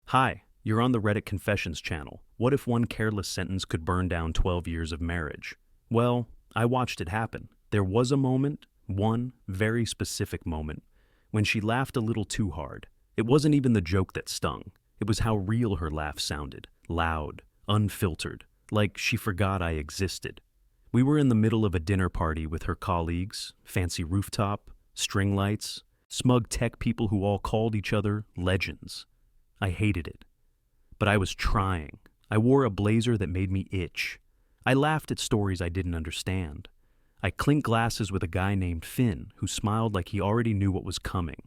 Hi, you're on the Reddit Confessions channel. What if one careless sentence could burn down 12 years of marriage? Well, I watched it happen. There was a moment, one very specific moment, when she laughed a little too hard. It wasn't even the joke that stung. It was how real her laugh sounded. Loud, unfiltered, like she forgot I existed. We were in the middle of a dinner party with her colleagues, fancy rooftop, string lights, smug tech people who all called each other legends. I hated it. But I was trying. I wore a blazer that made me itch. I laughed at stories I didn't understand. I clinked glasses with a guy named Finn who smiled like he already knew what was coming.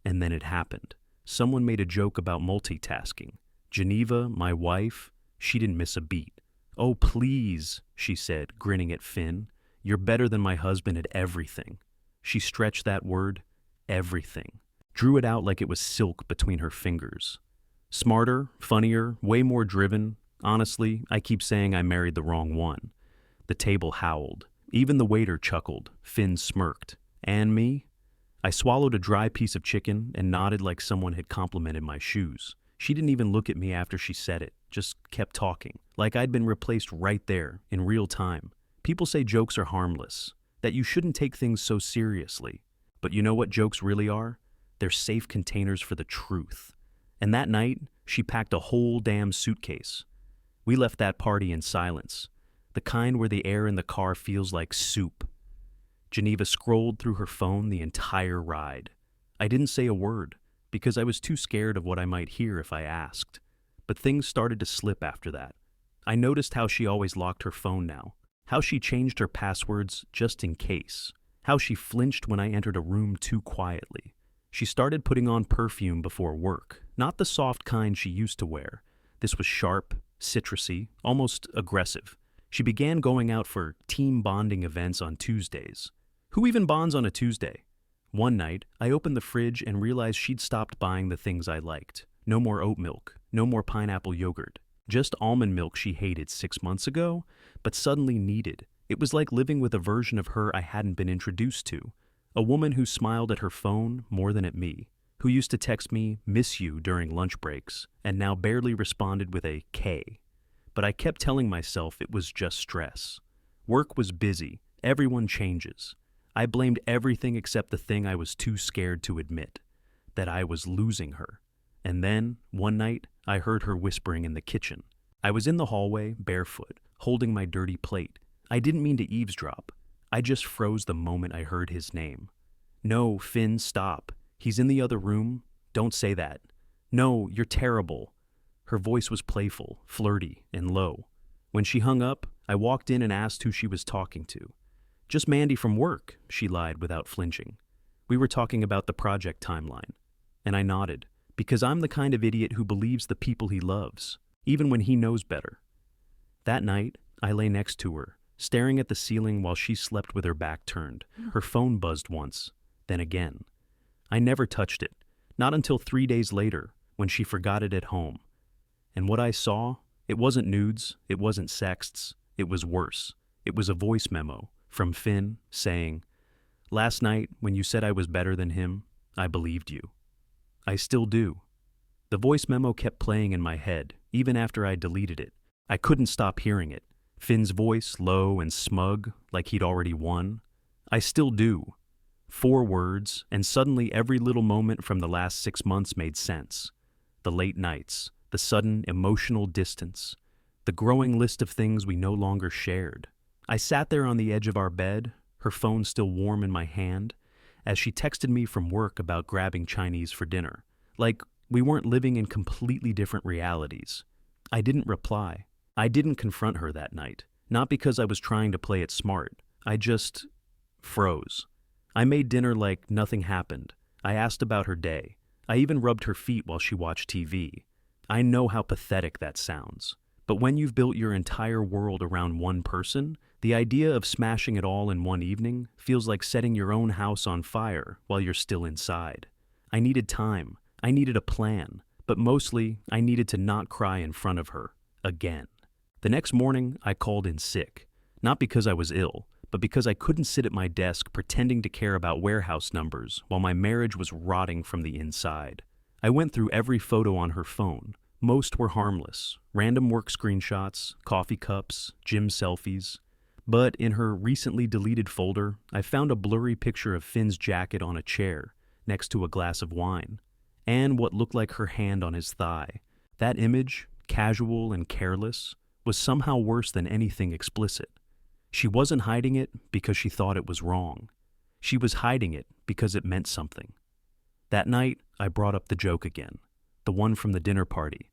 And then it happened. Someone made a joke about multitasking. Geneva, my wife, she didn't miss a beat. "Oh, please," she said, grinning at Finn. "You're better than my husband at everything." She stretched that word, everything, drew it out like it was silk between her fingers. Smarter, funnier, way more driven. Honestly, I keep saying I married the wrong one. The table howled. Even the waiter chuckled. Finn smirked. And me? I swallowed a dry piece of chicken and nodded like someone had complimented my shoes. She didn't even look at me after she said it, just kept talking, like I'd been replaced right there, in real time. People say jokes are harmless, that you shouldn't take things so seriously. But you know what jokes really are? They're safe containers for the truth. And that night, she packed a whole damn suitcase. We left that party in silence, the kind where the air in the car feels like soup. Geneva scrolled through her phone the entire ride. I didn't say a word, because I was too scared of what I might hear if I asked. But things started to slip after that. I noticed how she always locked her phone now, how she changed her passwords just in case, how she flinched when I entered a room too quietly. She started putting on perfume before work, not the soft kind she used to wear. This was sharp, citrusy, almost aggressive. She began going out for team bonding events on Tuesdays. Who even bonds on a Tuesday? One night, I opened the fridge and realized she'd stopped buying the things I liked. No more oat milk, no more pineapple yogurt. Just almond milk she hated 6 months ago, but suddenly needed. It was like living with a version of her I hadn't been introduced to. A woman who smiled at her phone more than at me, who used to text me, "miss you" during lunch breaks, and now barely responded with a K. But I kept telling myself it was just stress. Work was busy. Everyone changes. I blamed everything except the thing I was too scared to admit, that I was losing her. And then, one night, I heard her whispering in the kitchen. I was in the hallway, barefoot, holding my dirty plate. I didn't mean to eavesdrop. I just froze the moment I heard his name. "No, Finn, stop. He's in the other room. Don't say that. No, you're terrible." Her voice was playful, flirty, and low. When she hung up, I walked in and asked who she was talking to. "Just Mandy from work," she lied without flinching. We were talking about the project timeline. And I nodded, because I'm the kind of idiot who believes the people he loves, even when he knows better. That night, I lay next to her, staring at the ceiling while she slept with her back turned. Her phone buzzed once, then again. I never touched it, not until 3 days later, when she forgot it at home. And what I saw, it wasn't nudes, it wasn't sexts, it was worse. It was a voice memo from Finn saying, "Last night, when you said I was better than him, I believed you. I still do." The voice memo kept playing in my head, even after I deleted it. I couldn't stop hearing it. Finn's voice, low and smug, like he'd already won. "I still do." 4 words, and suddenly every little moment from the last 6 months made sense. The late nights, the sudden emotional distance, the growing list of things we no longer shared. I sat there on the edge of our bed, her phone still warm in my hand, as she texted me from work about grabbing Chinese for dinner. Like we weren't living in completely different realities. I didn't reply. I didn't confront her that night, not because I was trying to play it smart. I just froze. I made dinner like nothing happened. I asked about her day. I even rubbed her feet while she watched TV. I know how pathetic that sounds. But when you've built your entire world around one person, the idea of smashing it all in one evening feels like setting your own house on fire while you're still inside. I needed time. I needed a plan. But mostly, I needed to not cry in front of her. Again. The next morning, I called in sick. Not because I was ill, but because I couldn't sit at my desk pretending to care about warehouse numbers while my marriage was rotting from the inside. I went through every photo on her phone, Most were harmless, random work screenshots, coffee cups, gym selfies. But in her recently deleted folder, I found a blurry picture of Finn's jacket on a chair, next to a glass of wine, and what looked like her hand on his thigh. That image, casual and careless, was somehow worse than anything explicit. She wasn't hiding it because she thought it was wrong. She was hiding it because it meant something. That night, I brought up the joke again, the one from the dinner party.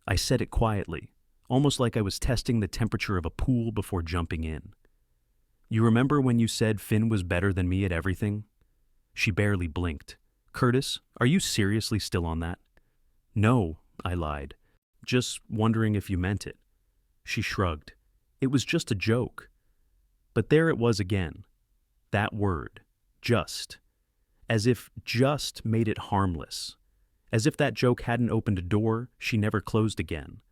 I said it quietly, almost like I was testing the temperature of a pool before jumping in. You remember when you said Finn was better than me at everything? She barely blinked. Curtis, are you seriously still on that? No, I lied. Just wondering if you meant it. She shrugged. It was just a joke. But there it was again. That word, just. As if just made it harmless. As if that joke hadn't opened a door she never closed again.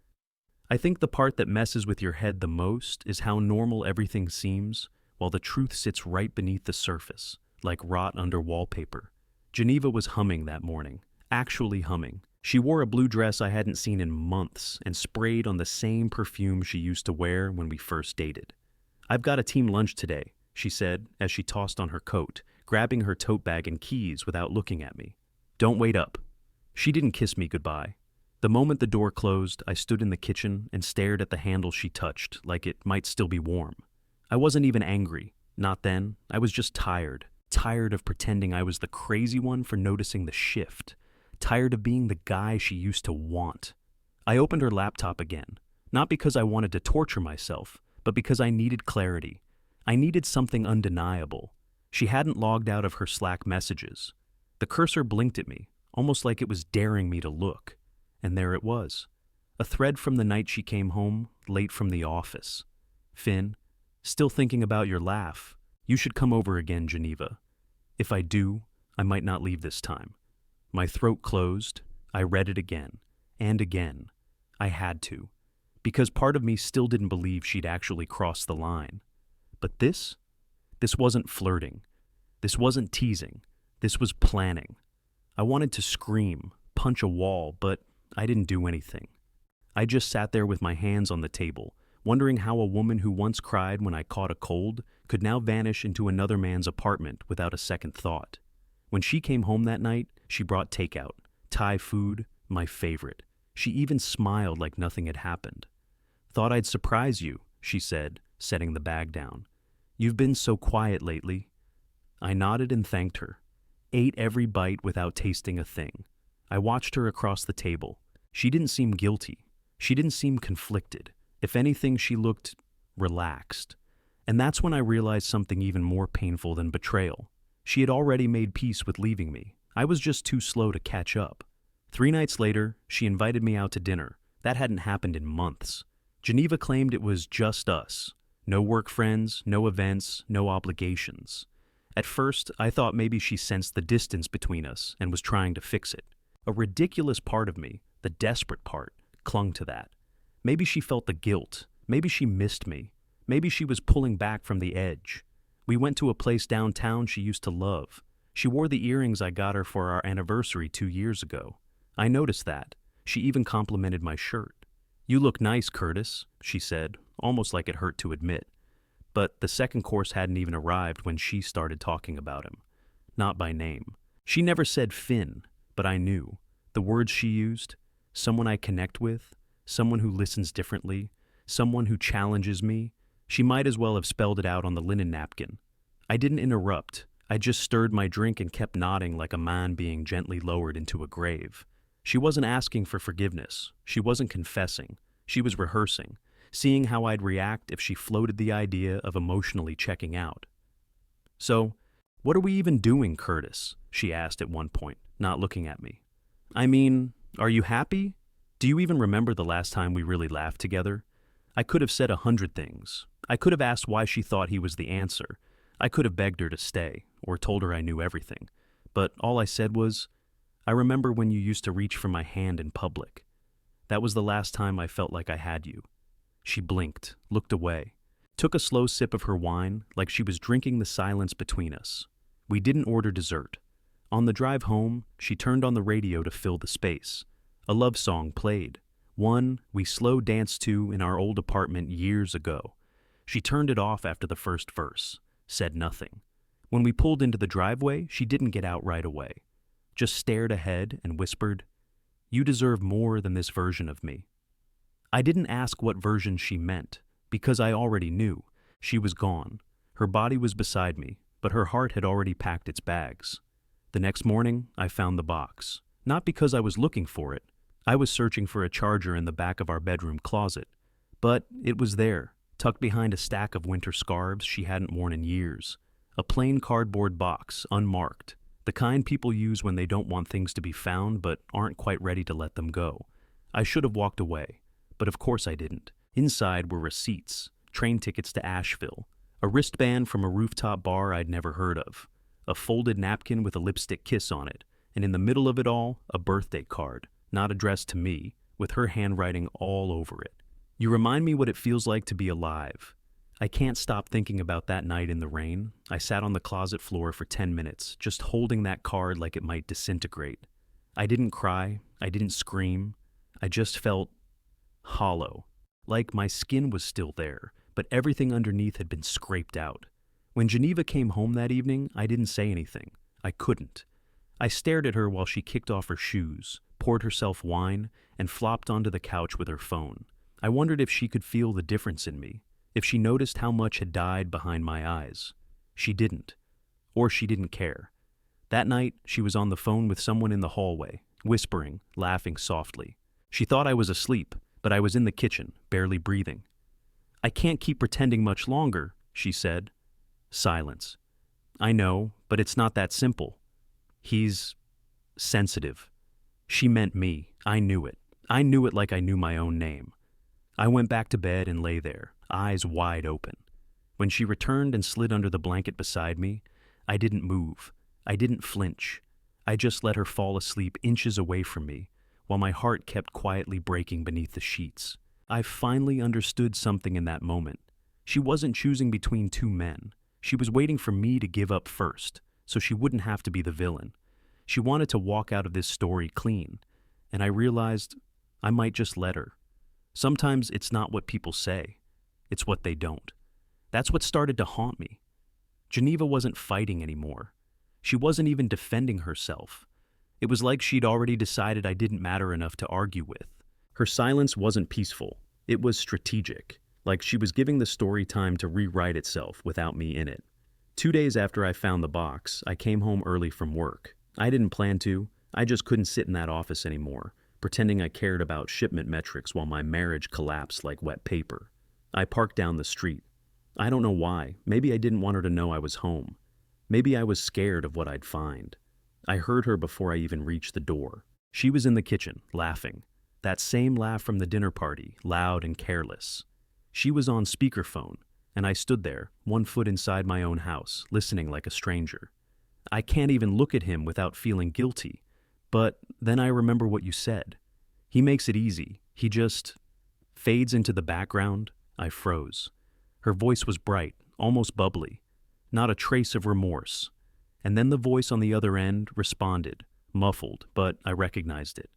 I think the part that messes with your head the most is how normal everything seems, while the truth sits right beneath the surface, like rot under wallpaper. Geneva was humming that morning, actually humming. She wore a blue dress I hadn't seen in months and sprayed on the same perfume she used to wear when we first dated. I've got a team lunch today, she said as she tossed on her coat, grabbing her tote bag and keys without looking at me. Don't wait up. She didn't kiss me goodbye. The moment the door closed, I stood in the kitchen and stared at the handle she touched, like it might still be warm. I wasn't even angry. Not then. I was just tired. Tired of pretending I was the crazy one for noticing the shift. Tired of being the guy she used to want. I opened her laptop again, not because I wanted to torture myself, but because I needed clarity. I needed something undeniable. She hadn't logged out of her Slack messages. The cursor blinked at me, almost like it was daring me to look. And there it was. A thread from the night she came home, late from the office. Finn, still thinking about your laugh. You should come over again, Geneva. If I do, I might not leave this time. My throat closed. I read it again. And again. I had to. Because part of me still didn't believe she'd actually crossed the line. But this wasn't flirting. This wasn't teasing. This was planning. I wanted to scream, punch a wall, but I didn't do anything. I just sat there with my hands on the table, wondering how a woman who once cried when I caught a cold could now vanish into another man's apartment without a second thought. When she came home that night, she brought takeout, Thai food, my favorite. She even smiled like nothing had happened. Thought I'd surprise you, she said, setting the bag down. You've been so quiet lately. I nodded and thanked her. Ate every bite without tasting a thing. I watched her across the table. She didn't seem guilty. She didn't seem conflicted. If anything, she looked relaxed. And that's when I realized something even more painful than betrayal. She had already made peace with leaving me. I was just too slow to catch up. 3 nights later, she invited me out to dinner. That hadn't happened in months. Geneva claimed it was just us. No work friends, no events, no obligations. At first, I thought maybe she sensed the distance between us and was trying to fix it. A ridiculous part of me, the desperate part, clung to that. Maybe she felt the guilt. Maybe she missed me. Maybe she was pulling back from the edge. We went to a place downtown she used to love. She wore the earrings I got her for our anniversary 2 years ago. I noticed that. She even complimented my shirt. You look nice, Curtis, she said, almost like it hurt to admit. But the second course hadn't even arrived when she started talking about him. Not by name. She never said Finn, but I knew. The words she used, someone I connect with, someone who listens differently, someone who challenges me. She might as well have spelled it out on the linen napkin. I didn't interrupt. I just stirred my drink and kept nodding like a man being gently lowered into a grave. She wasn't asking for forgiveness. She wasn't confessing. She was rehearsing, seeing how I'd react if she floated the idea of emotionally checking out. So, what are we even doing, Curtis? She asked at one point, not looking at me. I mean, are you happy? Do you even remember the last time we really laughed together? I could have said 100 things. I could have asked why she thought he was the answer. I could have begged her to stay, or told her I knew everything. But all I said was, I remember when you used to reach for my hand in public. That was the last time I felt like I had you. She blinked, looked away, took a slow sip of her wine like she was drinking the silence between us. We didn't order dessert. On the drive home, she turned on the radio to fill the space. A love song played, One we slow danced to in our old apartment years ago. She turned it off after the first verse, said nothing. When we pulled into the driveway, she didn't get out right away. Just stared ahead and whispered, "You deserve more than this version of me." I didn't ask what version she meant, because I already knew. She was gone. Her body was beside me, but her heart had already packed its bags. The next morning, I found the box. Not because I was looking for it. I was searching for a charger in the back of our bedroom closet. But it was there, tucked behind a stack of winter scarves she hadn't worn in years. A plain cardboard box, unmarked. The kind people use when they don't want things to be found but aren't quite ready to let them go. I should have walked away, but of course I didn't. Inside were receipts, train tickets to Asheville, a wristband from a rooftop bar I'd never heard of, a folded napkin with a lipstick kiss on it, and in the middle of it all, a birthday card, not addressed to me, with her handwriting all over it. "You remind me what it feels like to be alive." I can't stop thinking about that night in the rain. I sat on the closet floor for 10 minutes, just holding that card like it might disintegrate. I didn't cry, I didn't scream, I just felt hollow, like my skin was still there, but everything underneath had been scraped out. When Geneva came home that evening, I didn't say anything. I couldn't. I stared at her while she kicked off her shoes, poured herself wine, and flopped onto the couch with her phone. I wondered if she could feel the difference in me, if she noticed how much had died behind my eyes. She didn't. Or she didn't care. That night, she was on the phone with someone in the hallway, whispering, laughing softly. She thought I was asleep, but I was in the kitchen, barely breathing. "I can't keep pretending much longer," she said. Silence. "I know, but it's not that simple. He's sensitive." She meant me. I knew it. I knew it like I knew my own name. I went back to bed and lay there, eyes wide open. When she returned and slid under the blanket beside me, I didn't move. I didn't flinch. I just let her fall asleep inches away from me, while my heart kept quietly breaking beneath the sheets. I finally understood something in that moment. She wasn't choosing between two men. She was waiting for me to give up first, so she wouldn't have to be the villain. She wanted to walk out of this story clean, and I realized I might just let her. Sometimes it's not what people say, it's what they don't. That's what started to haunt me. Geneva wasn't fighting anymore. She wasn't even defending herself. It was like she'd already decided I didn't matter enough to argue with. Her silence wasn't peaceful. It was strategic, like she was giving the story time to rewrite itself without me in it. 2 days after I found the box, I came home early from work. I didn't plan to. I just couldn't sit in that office anymore, pretending I cared about shipment metrics while my marriage collapsed like wet paper. I parked down the street. I don't know why. Maybe I didn't want her to know I was home. Maybe I was scared of what I'd find. I heard her before I even reached the door. She was in the kitchen, laughing. That same laugh from the dinner party, loud and careless. She was on speakerphone, and I stood there, 1 foot inside my own house, listening like a stranger. I can't even look at him without feeling guilty. But then I remember what you said. He makes it easy. He just fades into the background. I froze. Her voice was bright, almost bubbly. Not a trace of remorse. And then the voice on the other end responded, muffled, but I recognized it.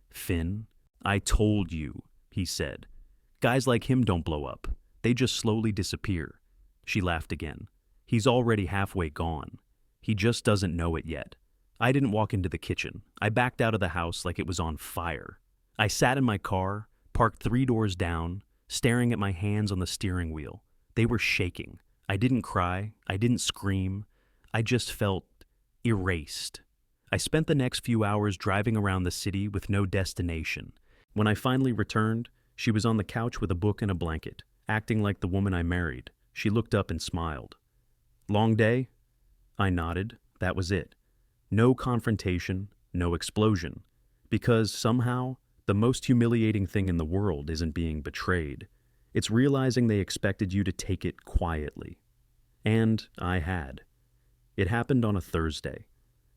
"Finn, I told you," he said. "Guys like him don't blow up. They just slowly disappear." She laughed again. "He's already halfway gone. He just doesn't know it yet." I didn't walk into the kitchen. I backed out of the house like it was on fire. I sat in my car, parked 3 doors down, staring at my hands on the steering wheel. They were shaking. I didn't cry. I didn't scream. I just felt erased. I spent the next few hours driving around the city with no destination. When I finally returned, she was on the couch with a book and a blanket, acting like the woman I married. She looked up and smiled. "Long day?" I nodded. That was it. No confrontation, no explosion. Because somehow, the most humiliating thing in the world isn't being betrayed. It's realizing they expected you to take it quietly. And I had. It happened on a Thursday.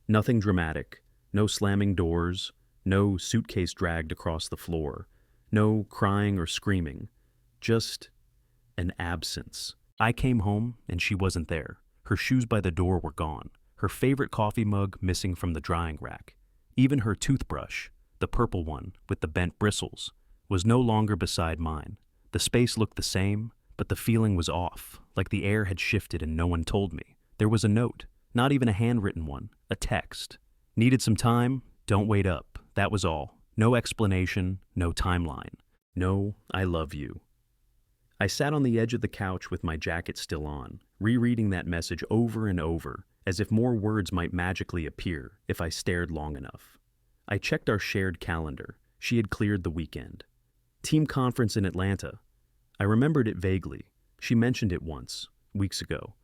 Nothing dramatic, no slamming doors, no suitcase dragged across the floor, no crying or screaming, just an absence. I came home and she wasn't there. Her shoes by the door were gone, her favorite coffee mug missing from the drying rack. Even her toothbrush, the purple one with the bent bristles, was no longer beside mine. The space looked the same, but the feeling was off, like the air had shifted and no one told me. There was a note, not even a handwritten one, a text. Needed some time? Don't wait up. That was all. No explanation, no timeline. No, I love you. I sat on the edge of the couch with my jacket still on, rereading that message over and over, as if more words might magically appear if I stared long enough. I checked our shared calendar. She had cleared the weekend. Team conference in Atlanta. I remembered it vaguely. She mentioned it once, weeks ago.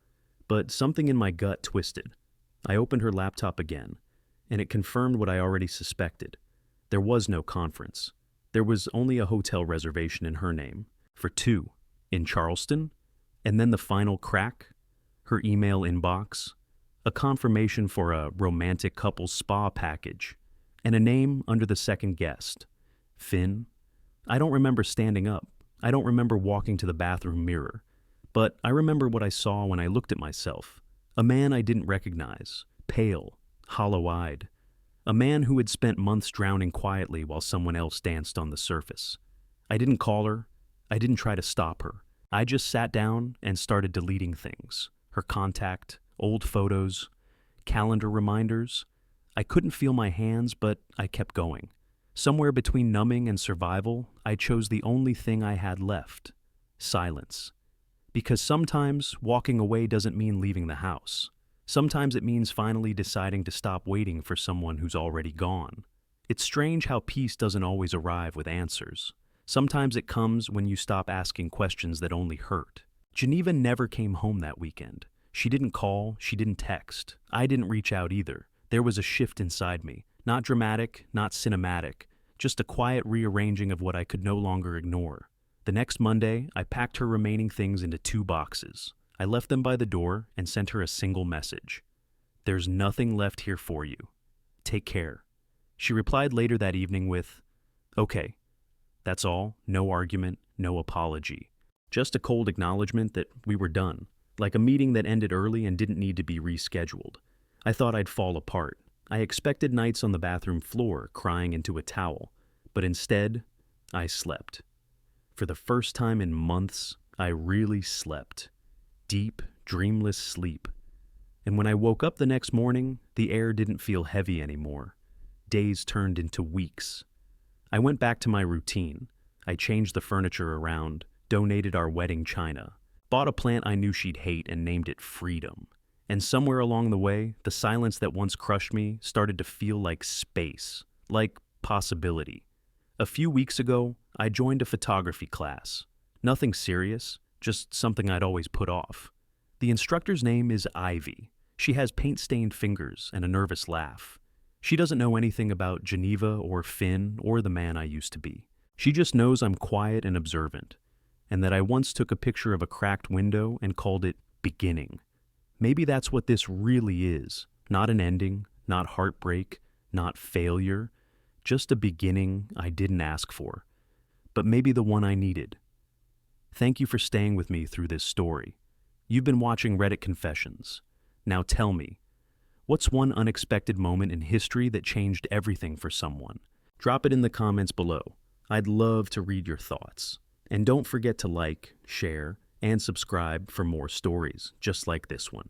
But something in my gut twisted. I opened her laptop again, and it confirmed what I already suspected. There was no conference. There was only a hotel reservation in her name, for two, in Charleston, and then the final crack, her email inbox, a confirmation for a romantic couples spa package, and a name under the second guest, Finn. I don't remember standing up. I don't remember walking to the bathroom mirror. But I remember what I saw when I looked at myself. A man I didn't recognize, pale, hollow-eyed. A man who had spent months drowning quietly while someone else danced on the surface. I didn't call her. I didn't try to stop her. I just sat down and started deleting things. Her contact, old photos, calendar reminders. I couldn't feel my hands, but I kept going. Somewhere between numbing and survival, I chose the only thing I had left: silence. Because sometimes walking away doesn't mean leaving the house. Sometimes it means finally deciding to stop waiting for someone who's already gone. It's strange how peace doesn't always arrive with answers. Sometimes it comes when you stop asking questions that only hurt. Geneva never came home that weekend. She didn't call, she didn't text. I didn't reach out either. There was a shift inside me. Not dramatic, not cinematic, just a quiet rearranging of what I could no longer ignore. The next Monday, I packed her remaining things into 2 boxes. I left them by the door and sent her a single message. There's nothing left here for you. Take care. She replied later that evening with, okay. That's all, no argument, no apology. Just a cold acknowledgement that we were done, like a meeting that ended early and didn't need to be rescheduled. I thought I'd fall apart. I expected nights on the bathroom floor crying into a towel, but instead, I slept. For the first time in months, I really slept. Deep, dreamless sleep. And when I woke up the next morning, the air didn't feel heavy anymore. Days turned into weeks. I went back to my routine. I changed the furniture around, donated our wedding china, bought a plant I knew she'd hate and named it Freedom. And somewhere along the way, the silence that once crushed me started to feel like space, like possibility. A few weeks ago, I joined a photography class. Nothing serious, just something I'd always put off. The instructor's name is Ivy. She has paint-stained fingers and a nervous laugh. She doesn't know anything about Geneva or Finn or the man I used to be. She just knows I'm quiet and observant, and that I once took a picture of a cracked window and called it beginning. Maybe that's what this really is. Not an ending, not heartbreak, not failure, just a beginning I didn't ask for, but maybe the one I needed. Thank you for staying with me through this story. You've been watching Reddit Confessions. Now tell me, what's one unexpected moment in history that changed everything for someone? Drop it in the comments below. I'd love to read your thoughts. And don't forget to like, share, and subscribe for more stories just like this one.